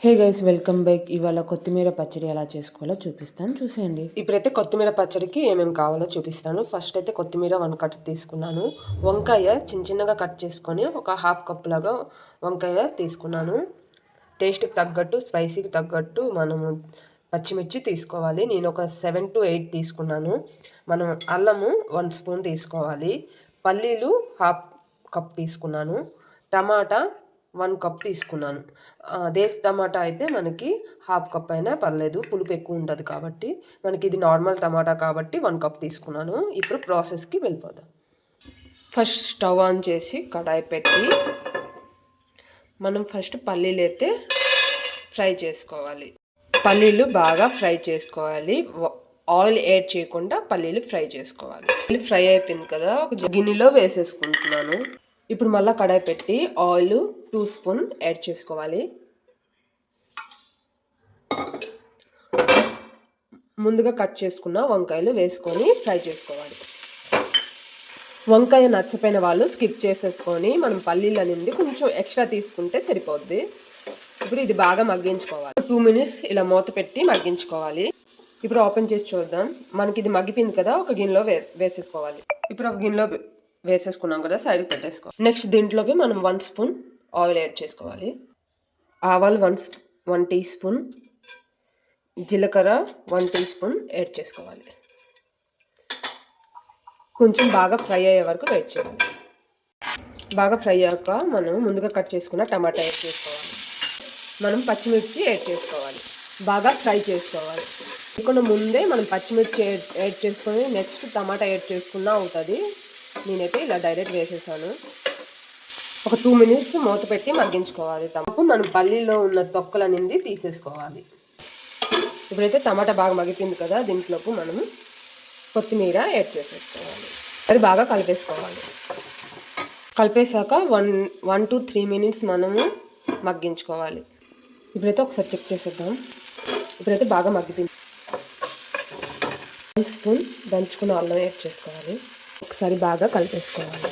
Hey guys, welcome back. ఇవాళ కొత్తిమీర పచ్చడి ఎలా చేసుకోవాలో చూపిస్తాను, చూసేయండి. ఇప్పుడైతే కొత్తిమీర పచ్చడికి ఏమేమి కావాలో చూపిస్తాను. ఫస్ట్ అయితే కొత్తిమీర 1 కట్ తీసుకున్నాను. వంకాయ చిన్నగా కట్ చేసుకొని ఒక హాఫ్ కప్ లాగా వంకాయ తీసుకున్నాను. టేస్ట్కి తగ్గట్టు, స్పైసీకి తగ్గట్టు మనము పచ్చిమిర్చి తీసుకోవాలి. నేను ఒక 7 to 8 తీసుకున్నాను. మనం అల్లము 1 స్పూన్ తీసుకోవాలి. పల్లీలు హాఫ్ కప్ తీసుకున్నాను. టమాటా 1 కప్ తీసుకున్నాను. దేశ్ టమాటా అయితే మనకి హాఫ్ కప్ అయినా పర్లేదు, పులుపు ఎక్కువ ఉంటుంది కాబట్టి. మనకి ఇది నార్మల్ టమాటా కాబట్టి 1 కప్ తీసుకున్నాను. ఇప్పుడు ప్రాసెస్కి వెళ్ళిపోదాం. ఫస్ట్ స్టవ్ ఆన్ చేసి కడాయి పెట్టి మనం ఫస్ట్ పల్లీలు అయితే ఫ్రై చేసుకోవాలి. పల్లీలు బాగా ఫ్రై చేసుకోవాలి. ఆయిల్ యాడ్ చేయకుండా పల్లీలు ఫ్రై చేసుకోవాలి. ఫ్రై అయిపోయింది కదా, ఒక గిన్నెలో వేసేసుకుంటున్నాను. ఇప్పుడు మళ్ళీ కడాయి పెట్టి ఆయిల్ 2 స్పూన్ యాడ్ చేసుకోవాలి. ముందుగా కట్ చేసుకున్న వంకాయలు వేసుకొని ఫ్రై చేసుకోవాలి. వంకాయ నచ్చపోయిన వాళ్ళు స్కిప్ చేసేసుకొని మనం పల్లీల నుండి కొంచెం ఎక్స్ట్రా తీసుకుంటే సరిపోద్ది. ఇప్పుడు ఇది బాగా మగ్గించుకోవాలి. 2 మినిట్స్ ఇలా మూత పెట్టి మగ్గించుకోవాలి. ఇప్పుడు ఓపెన్ చేసి చూద్దాం. మనకి ఇది మగ్గిపోయింది కదా, ఒక గిన్నెలో వేసేసుకోవాలి. ఇప్పుడు ఒక గిన్నెలో వేసేసుకున్నాం కదా, సైడ్ పెట్టేసుకోవాలి. నెక్స్ట్ దీంట్లోకి మనం 1 స్పూన్ ఆయిల్ యాడ్ చేసుకోవాలి. ఆవాలు 1 టీ స్పూన్, జీలకర్ర 1 టీ స్పూన్ యాడ్ చేసుకోవాలి. కొంచెం బాగా ఫ్రై అయ్యే వరకు వెయిట్ చేయాలి. బాగా ఫ్రై అయ్యాక మనం ముందుగా కట్ చేసుకున్న టమాటా యాడ్ చేసుకోవాలి. మనం పచ్చిమిర్చి యాడ్ చేసుకోవాలి. బాగా ఫ్రై చేసుకోవాలి. ఇక్కడ ముందే మనం పచ్చిమిర్చి యాడ్ చేసుకొని నెక్స్ట్ టమాటా యాడ్ చేసుకున్నా అవుతుంది. నేనైతే ఇలా డైరెక్ట్ వేసేసాను. ఒక 2 మినిట్స్ మూత పెట్టి మగ్గించుకోవాలి. మనం పల్లీలో ఉన్న తొక్కలనింది తీసేసుకోవాలి. ఇప్పుడైతే టమాటా బాగా మగ్గిపోయింది కదా, దీంట్లోకి మనం కొత్తిమీర యాడ్ చేసేసుకోవాలి. అది బాగా కలిపేసుకోవాలి. కలిపేసాక 1 to 3 మినిట్స్ మనము మగ్గించుకోవాలి. ఇప్పుడైతే ఒకసారి చెక్ చేసేద్దాం. ఇప్పుడైతే బాగా మగ్గిపోయింది. 1 స్పూన్ దంచుకున్న అల్లం యాడ్ చేసుకోవాలి. ఒకసారి బాగా కలిపేసుకోవాలి.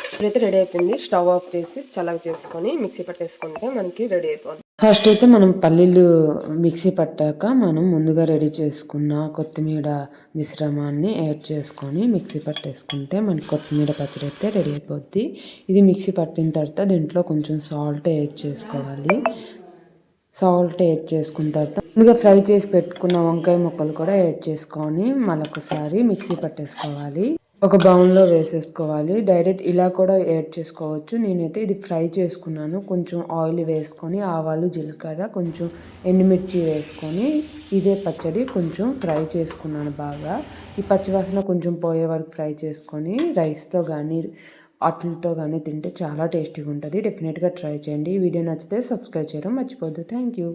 ఇప్పుడైతే రెడీ అయిపోయింది. స్టవ్ ఆఫ్ చేసి చల్లగా చేసుకొని మిక్సీ పట్టేసుకుంటే మనకి రెడీ అయిపోతుంది. ఫస్ట్ అయితే మనం పల్లీలు మిక్సీ పట్టాక మనం ముందుగా రెడీ చేసుకున్న కొత్తిమీర మిశ్రమాన్ని యాడ్ చేసుకొని మిక్సీ పట్టేసుకుంటే మనకి కొత్తిమీర పచ్చడి అయితే రెడీ అయిపోద్ది. ఇది మిక్సీ పట్టిన తర్వాత దీంట్లో కొంచెం సాల్ట్ యాడ్ చేసుకోవాలి. సాల్ట్ యాడ్ చేసుకున్న తర్వాత ముందుగా ఫ్రై చేసి పెట్టుకున్న వంకాయ ముక్కలు కూడా యాడ్ చేసుకొని మళ్ళొకసారి మిక్సీ పట్టేసుకోవాలి. ఒక బౌన్లో వేసేసుకోవాలి. డైరెక్ట్ ఇలా కూడా యాడ్ చేసుకోవచ్చు. నేనైతే ఇది ఫ్రై చేసుకున్నాను. కొంచెం ఆయిల్ వేసుకొని ఆవాలు, జీలకర్ర, కొంచెం ఎండుమిర్చి వేసుకొని ఇదే పచ్చడి కొంచెం ఫ్రై చేసుకున్నాను బాగా. ఈ పచ్చివాసన కొంచెం పోయే వరకు ఫ్రై చేసుకొని రైస్తో కానీ అట్లతో కానీ తింటే చాలా టేస్టీగా ఉంటుంది. డెఫినెట్గా ట్రై చేయండి. ఈ వీడియో నచ్చితే సబ్స్క్రైబ్ చేయడం మర్చిపోద్దు. Thank you.